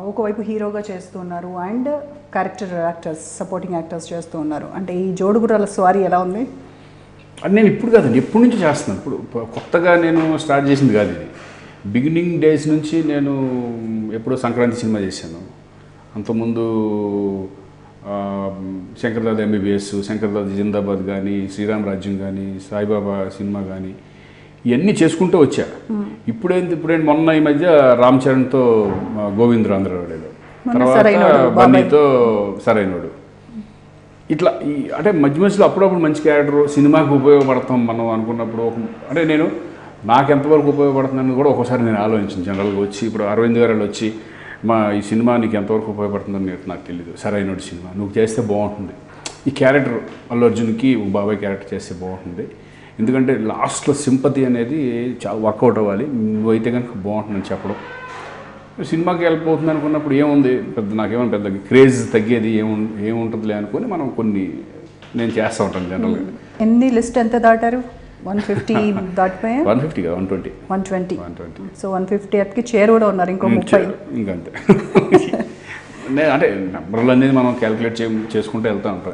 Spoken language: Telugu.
ఒకవైపు హీరోగా చేస్తున్నారు and character actors, supporting actors చేస్తూ ఉన్నారు. అంటే ఈ జోడుగుర్రాల స్వారీ ఎలా ఉంది? అది నేను ఇప్పుడు కాదండి, ఎప్పటి నుంచి చేస్తున్నాను. ఇప్పుడు కొత్తగా నేను స్టార్ట్ చేసింది కాదు ఇది. బిగినింగ్ డేస్ నుంచి నేను ఎప్పుడో సంక్రాంతి సినిమా చేశాను. అంతకుముందు శంకర్దాద్ ఎంబీబీఎస్, శంకర్దాద్ జిందాబాద్ కానీ, శ్రీరామ్ రాజ్యం కానీ, సాయిబాబా సినిమా కానీ ఇవన్నీ చేసుకుంటూ వచ్చా. ఇప్పుడేంటి మొన్న ఈ మధ్య రామ్ చరణ్తో గోవింద్ ఆంధ్రవాడేదో, తర్వాత బన్నీతో సరైనోడు. ఇట్లా అంటే మధ్య మధ్యలో అప్పుడప్పుడు మంచి క్యారెక్టర్ సినిమాకి ఉపయోగపడతాం మనం అనుకున్నప్పుడు అంటే నేను నాకు ఎంతవరకు ఉపయోగపడుతుందని కూడా ఒక్కోసారి నేను ఆలోచించాను. జనరల్గా వచ్చి ఇప్పుడు అరవింద్ గారు వచ్చి ఈ సినిమా నీకు ఎంతవరకు ఉపయోగపడుతుందని నాకు తెలియదు, సరైనోడు సినిమా నువ్వు చేస్తే బాగుంటుంది, ఈ క్యారెక్టర్ అల్లు అర్జున్కి బాబాయ్ క్యారెక్టర్ చేస్తే బాగుంటుంది, ఎందుకంటే లాస్ట్లో సింపతి అనేది చాలా వర్కౌట్ అవ్వాలి, నువ్వైతే కనుక బాగుంటుందని చెప్పడం. సినిమాకి వెళ్ళిపోతుంది అనుకున్నప్పుడు ఏముంది పెద్ద, నాకేమైనా పెద్ద క్రేజ్ తగ్గేది ఏముంటుందిలే అనుకొని మనం కొన్ని నేను చేస్తూ ఉంటాను జనరల్గా. ఎన్ని లిస్ట్ ఎంత దాటారు? 150 దాటిపోయా? 150 కాదు 120. సో 150కి చేరు కూడా ఉన్నారు, ఇంకో 30 ఇంకంతే. అంటే నెంబర్లు అనేది మనం క్యాలిక్యులేట్ చేసుకుంటూ వెళ్తూ ఉంటాం.